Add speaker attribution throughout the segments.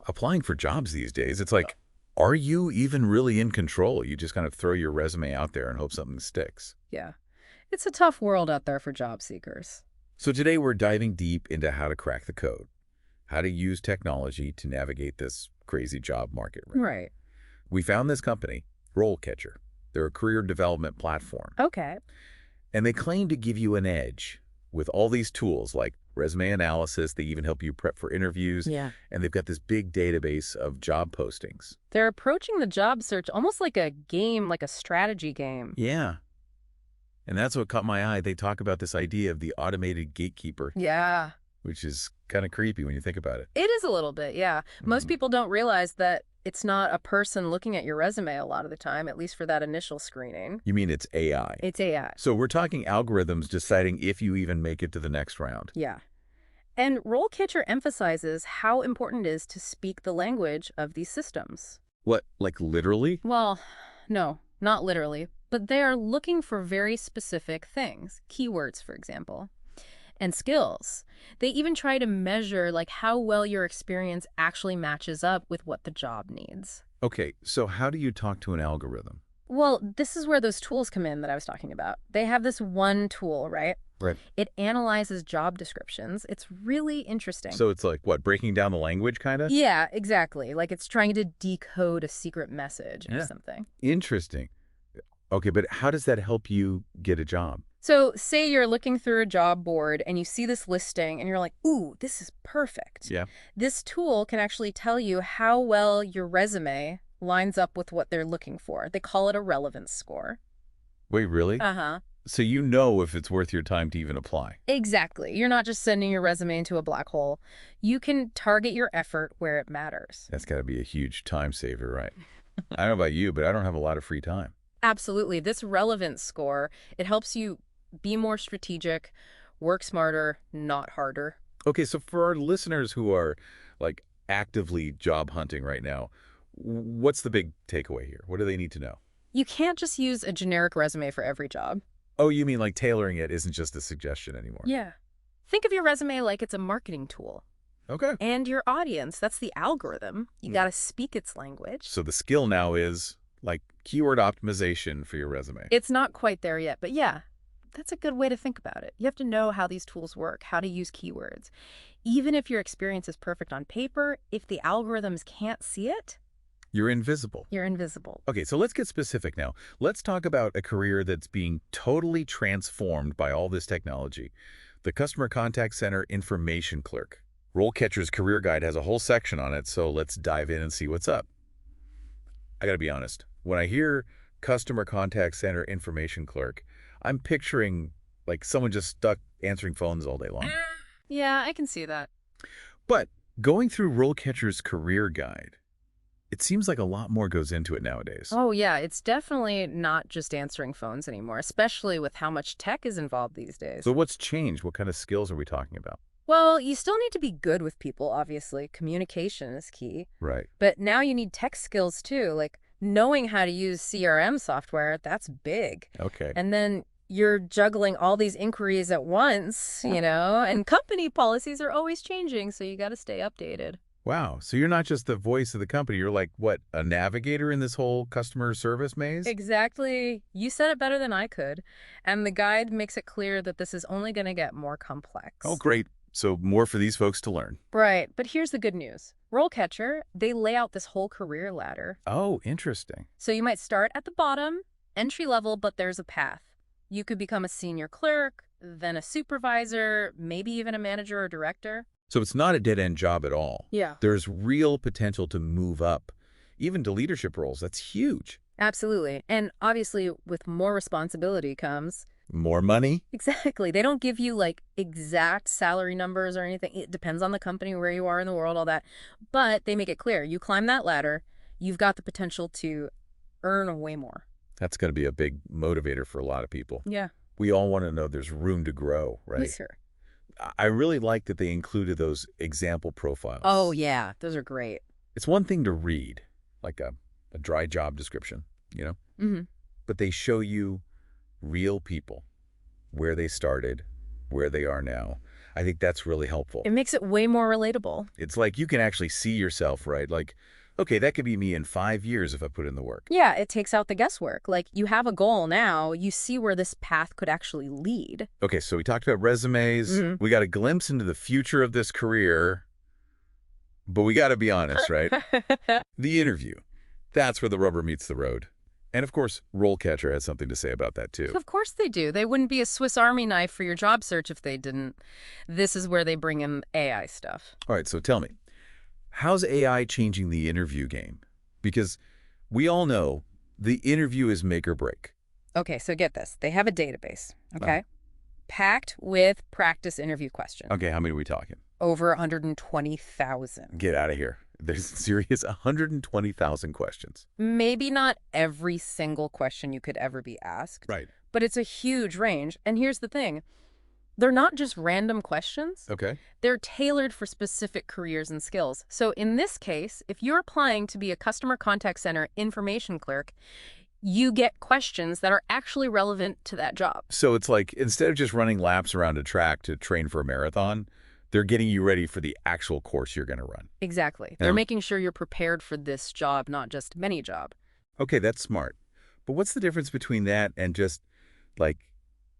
Speaker 1: applying for jobs these days, it's like, are you even really in control? You just kind of throw your resume out there and hope something sticks.
Speaker 2: Yeah. It's a tough world out there for job seekers.
Speaker 1: So today we're diving deep into how to crack the code, how to use technology to navigate this crazy job market.
Speaker 2: Right.
Speaker 1: We found this company, RoleCatcher. They're a career development platform.
Speaker 2: Okay.
Speaker 1: And they claim to give you an edge with all these tools like resume analysis. They even help you prep for interviews.
Speaker 2: Yeah.
Speaker 1: And they've got this big database of job postings.
Speaker 2: They're approaching the job search almost like a game, like a strategy game.
Speaker 1: Yeah. And that's what caught my eye. They talk about this idea of the automated gatekeeper.
Speaker 2: Yeah.
Speaker 1: Which is kind of creepy when you think about it.
Speaker 2: It is a little bit, yeah. Most people don't realize that it's not a person looking at your resume a lot of the time, at least for that initial screening.
Speaker 1: You mean it's AI?
Speaker 2: It's AI.
Speaker 1: So we're talking algorithms deciding if you even make it to the next round.
Speaker 2: Yeah. And RoleCatcher emphasizes how important it is to speak the language of these systems.
Speaker 1: What, like literally?
Speaker 2: Well, no, not literally, but they are looking for very specific things, keywords, for example, and skills. They even try to measure like how well your experience actually matches up with what the job needs.
Speaker 1: Okay, so how do you talk to an algorithm?
Speaker 2: Well, this is where those tools come in that I was talking about. They have this one tool, right?
Speaker 1: Right.
Speaker 2: It analyzes job descriptions. It's really interesting.
Speaker 1: So it's like, what, breaking down the language, kind of?
Speaker 2: Yeah, exactly. Like it's trying to decode a secret message or something.
Speaker 1: Interesting. Okay, but how does that help you get a job?
Speaker 2: So say you're looking through a job board and you see this listing and you're like, ooh, this is perfect.
Speaker 1: Yeah.
Speaker 2: This tool can actually tell you how well your resume lines up with what they're looking for. They call it a relevance score.
Speaker 1: Wait, really?
Speaker 2: Uh-huh.
Speaker 1: So you know if it's worth your time to even apply.
Speaker 2: Exactly. You're not just sending your resume into a black hole. You can target your effort where it matters.
Speaker 1: That's got to be a huge time saver, right? I don't know about you, but I don't have a lot of free time.
Speaker 2: Absolutely. This relevance score, it helps you be more strategic, work smarter, not harder.
Speaker 1: Okay, so for our listeners who are like actively job hunting right now, what's the big takeaway here? What do they need to know?
Speaker 2: You can't just use a generic resume for every job.
Speaker 1: Oh, you mean like tailoring it isn't just a suggestion anymore?
Speaker 2: Yeah. Think of your resume like it's a marketing tool.
Speaker 1: Okay.
Speaker 2: And your audience, that's the algorithm. You got to speak its language.
Speaker 1: So the skill now is like keyword optimization for your resume.
Speaker 2: It's not quite there yet, but yeah, that's a good way to think about it. You have to know how these tools work, how to use keywords. Even if your experience is perfect on paper, if the algorithms can't see it,
Speaker 1: you're invisible.
Speaker 2: You're invisible.
Speaker 1: Okay, so let's get specific now. Let's talk about a career that's being totally transformed by all this technology. The Customer Contact Center Information Clerk. RoleCatcher's career guide has a whole section on it, so let's dive in and see what's up. I gotta be honest, when I hear Customer Contact Center Information Clerk, I'm picturing like someone just stuck answering phones all day long.
Speaker 2: Yeah, I can see that.
Speaker 1: But going through RoleCatcher's career guide, it seems like a lot more goes into it nowadays.
Speaker 2: Oh, yeah. It's definitely not just answering phones anymore, especially with how much tech is involved these days.
Speaker 1: So what's changed? What kind of skills are we talking about?
Speaker 2: Well, you still need to be good with people, obviously. Communication is key.
Speaker 1: Right.
Speaker 2: But now you need tech skills, too. Like knowing how to use CRM software, that's big.
Speaker 1: Okay.
Speaker 2: And then you're juggling all these inquiries at once, you know, and company policies are always changing, so you got to stay updated.
Speaker 1: Wow. So you're not just the voice of the company. You're like, what, a navigator in this whole customer service maze?
Speaker 2: Exactly. You said it better than I could. And the guide makes it clear that this is only going to get more complex.
Speaker 1: Oh, great. So more for these folks to learn.
Speaker 2: Right. But here's the good news. RoleCatcher, they lay out this whole career ladder.
Speaker 1: Oh, interesting.
Speaker 2: So you might start at the bottom, entry level, but there's a path. You could become a senior clerk, then a supervisor, maybe even a manager or director.
Speaker 1: So it's not a dead-end job at all.
Speaker 2: Yeah.
Speaker 1: There's real potential to move up, even to leadership roles. That's huge.
Speaker 2: Absolutely. And obviously, with more responsibility comes...
Speaker 1: more money?
Speaker 2: Exactly. They don't give you, like, exact salary numbers or anything. It depends on the company, where you are in the world, all that. But they make it clear. You climb that ladder, you've got the potential to earn way more.
Speaker 1: That's going to be a big motivator for a lot of people.
Speaker 2: Yeah.
Speaker 1: We all want to know there's room to grow, right?
Speaker 2: Yes, sir.
Speaker 1: I really like that they included those example profiles.
Speaker 2: Oh, yeah. Those are great.
Speaker 1: It's one thing to read, like a dry job description, you know?
Speaker 2: Mm-hmm.
Speaker 1: But they show you real people, where they started, where they are now. I think that's really helpful.
Speaker 2: It makes it way more relatable.
Speaker 1: It's like you can actually see yourself, right? Like, okay, that could be me in 5 years if I put in the work.
Speaker 2: Yeah, it takes out the guesswork. Like, you have a goal now, you see where this path could actually lead.
Speaker 1: Okay, so we talked about resumes. We got a glimpse into the future of this career, but we got to be honest, right? The interview. That's where the rubber meets the road. And of course, RoleCatcher has something to say about that too.
Speaker 2: Of course they do. They wouldn't be a Swiss Army knife for your job search if they didn't. This is where they bring in AI stuff.
Speaker 1: All right, so tell me, how's AI changing the interview game? Because we all know the interview is make or break.
Speaker 2: Okay, so get this. They have a database, okay? Packed with practice interview questions.
Speaker 1: Okay, how many are we talking?
Speaker 2: Over 120,000.
Speaker 1: Get out of here. There's serious 120,000 questions.
Speaker 2: Maybe not every single question you could ever be asked.
Speaker 1: Right.
Speaker 2: But it's a huge range. And here's the thing. They're not just random questions.
Speaker 1: Okay.
Speaker 2: They're tailored for specific careers and skills. So in this case, if you're applying to be a customer contact center information clerk, you get questions that are actually relevant to that job.
Speaker 1: So it's like instead of just running laps around a track to train for a marathon, they're getting you ready for the actual course you're going to run.
Speaker 2: Exactly. They're making sure you're prepared for this job, not just any job.
Speaker 1: Okay, that's smart. But what's the difference between that and just, like,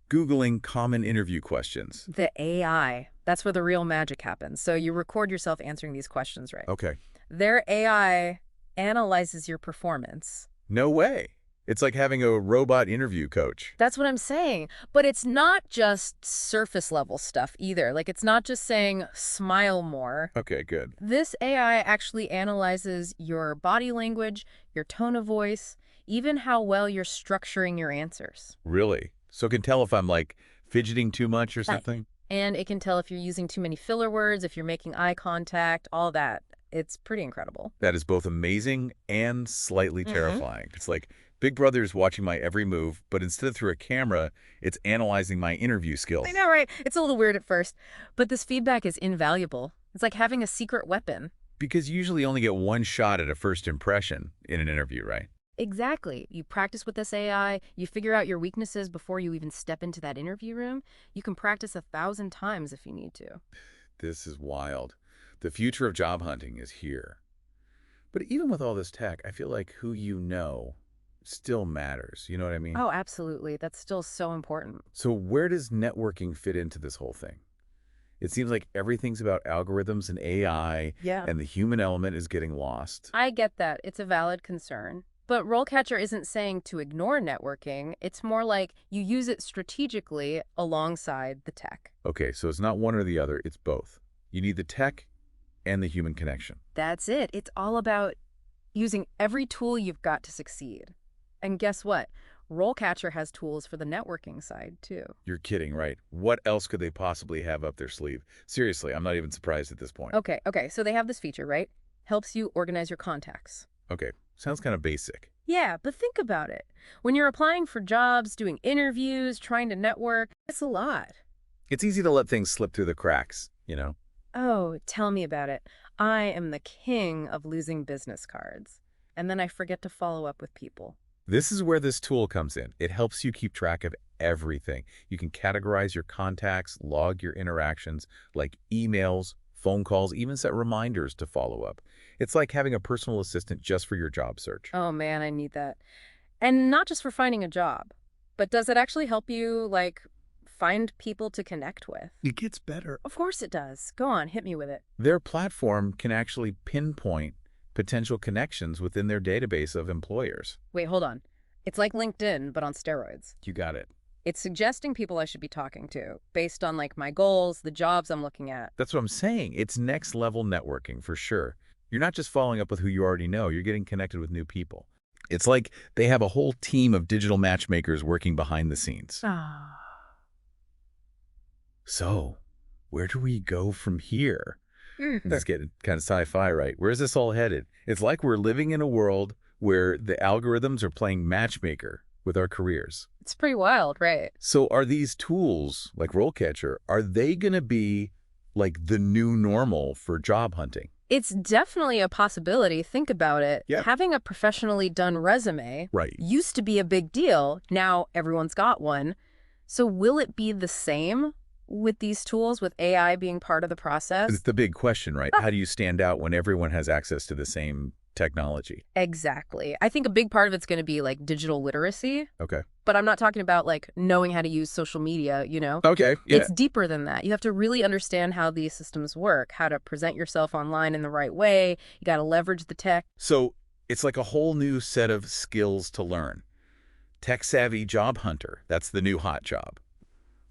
Speaker 1: Googling common interview questions?
Speaker 2: The AI. That's where the real magic happens. So you record yourself answering these questions, right?
Speaker 1: Okay.
Speaker 2: Their AI analyzes your performance.
Speaker 1: No way. It's like having a robot interview coach.
Speaker 2: That's what I'm saying. But it's not just surface level stuff either. Like, it's not just saying smile more.
Speaker 1: Okay, good.
Speaker 2: This AI actually analyzes your body language, your tone of voice, even how well you're structuring your answers.
Speaker 1: Really? So it can tell if I'm, like, fidgeting too much or something?
Speaker 2: And it can tell if you're using too many filler words, if you're making eye contact, all that. It's pretty incredible.
Speaker 1: That is both amazing and slightly terrifying. It's like Big Brother is watching my every move, but instead of through a camera, it's analyzing my interview skills.
Speaker 2: I know, right? It's a little weird at first, but this feedback is invaluable. It's like having a secret weapon.
Speaker 1: Because you usually only get one shot at a first impression in an interview, right?
Speaker 2: Exactly. You practice with this AI, you figure out your weaknesses before you even step into that interview room. You can practice 1,000 times if you need to.
Speaker 1: This is wild. The future of job hunting is here. But even with all this tech, I feel like who you know still matters. You know what I mean?
Speaker 2: Oh, absolutely. That's still so important.
Speaker 1: So where does networking fit into this whole thing? It seems like everything's about algorithms and AI, and the human element is getting lost.
Speaker 2: I get that. It's a valid concern. But RoleCatcher isn't saying to ignore networking. It's more like you use it strategically alongside the tech.
Speaker 1: Okay, so it's not one or the other, it's both. You need the tech and the human connection.
Speaker 2: That's it. It's all about using every tool you've got to succeed. And guess what? RoleCatcher has tools for the networking side, too.
Speaker 1: You're kidding, right? What else could they possibly have up their sleeve? Seriously, I'm not even surprised at this point.
Speaker 2: Okay, so they have this feature, right? Helps you organize your contacts.
Speaker 1: Okay, sounds kind of basic.
Speaker 2: Yeah, but think about it. When you're applying for jobs, doing interviews, trying to network, it's a lot.
Speaker 1: It's easy to let things slip through the cracks, you know?
Speaker 2: Oh, tell me about it. I am the king of losing business cards. And then I forget to follow up with people.
Speaker 1: This is where this tool comes in. It helps you keep track of everything. You can categorize your contacts, log your interactions, like emails, phone calls, even set reminders to follow up. It's like having a personal assistant just for your job search.
Speaker 2: Oh man, I need that. And not just for finding a job, but does it actually help you, like, find people to connect with?
Speaker 1: It gets better.
Speaker 2: Of course it does. Go on, hit me with it.
Speaker 1: Their platform can actually pinpoint potential connections within their database of employers.
Speaker 2: Wait, hold on. It's like LinkedIn, but on steroids.
Speaker 1: You got it.
Speaker 2: It's suggesting people I should be talking to based on, like, my goals, the jobs I'm looking at.
Speaker 1: That's what I'm saying. It's next level networking for sure. You're not just following up with who you already know. You're getting connected with new people. It's like they have a whole team of digital matchmakers working behind the scenes. So, where do we go from here? That's getting kind of sci-fi, right? Where's this all headed? It's like we're living in a world where the algorithms are playing matchmaker with our careers.
Speaker 2: It's pretty wild, right?
Speaker 1: So are these tools, like RoleCatcher, are they going to be like the new normal for job hunting?
Speaker 2: It's definitely a possibility. Think about it.
Speaker 1: Yeah.
Speaker 2: Having a professionally done resume used to be a big deal. Now everyone's got one. So will it be the same? with these tools, with AI being part of the
Speaker 1: It's
Speaker 2: process?
Speaker 1: the big question, right? How do you stand out when everyone has access to the same technology?
Speaker 2: Exactly. I think a big part of it's going to be like digital literacy,
Speaker 1: Okay.
Speaker 2: but I'm not talking about like knowing how to use social media,
Speaker 1: Okay, yeah.
Speaker 2: It's deeper than that. You have to really understand how these systems work, how to present yourself online in the right way. You got to leverage the tech.
Speaker 1: So it's like a whole new set of skills to learn. Tech-savvy job hunter, that's the new hot job.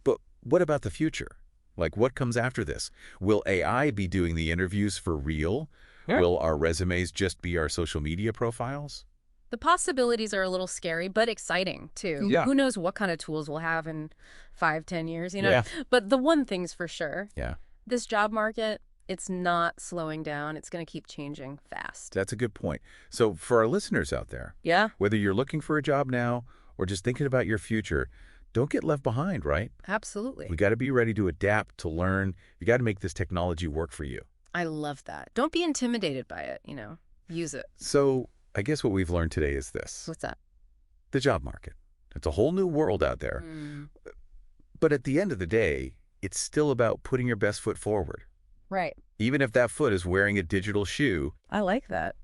Speaker 1: But what about the future? Like, what comes after this? Will AI be doing the interviews for real?
Speaker 2: Yeah.
Speaker 1: Will our resumes just be our social media profiles?
Speaker 2: The possibilities are a little scary, but exciting too.
Speaker 1: Yeah.
Speaker 2: Who knows what kind of tools we'll have in 5, 10 years,
Speaker 1: Yeah.
Speaker 2: But the one thing's for sure,
Speaker 1: Yeah,
Speaker 2: this job market, it's not slowing down. It's going to keep changing fast.
Speaker 1: that's a good point. So for our listeners out there,
Speaker 2: Yeah,
Speaker 1: whether you're looking for a job now or just thinking about your future, don't get left behind, right?
Speaker 2: absolutely.
Speaker 1: We got to be ready to adapt, to learn. You got to make this technology work for you.
Speaker 2: I love that. Don't be intimidated by it, Use it.
Speaker 1: So I guess what we've learned today is this.
Speaker 2: What's that?
Speaker 1: The job market. It's a whole new world out there. But at the end of the day, it's still about putting your best foot forward.
Speaker 2: Right.
Speaker 1: Even if that foot is wearing a digital shoe.
Speaker 2: I like that.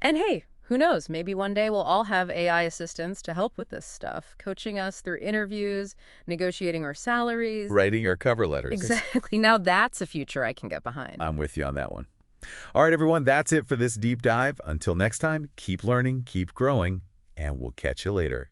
Speaker 2: And hey, who knows? Maybe one day we'll all have AI assistants to help with this stuff, coaching us through interviews, negotiating our salaries.
Speaker 1: Writing our cover letters.
Speaker 2: Exactly. Now that's a future I can get behind.
Speaker 1: I'm with you on that one. All right, everyone, that's it for this deep dive. Until next time, keep learning, keep growing, and we'll catch you later.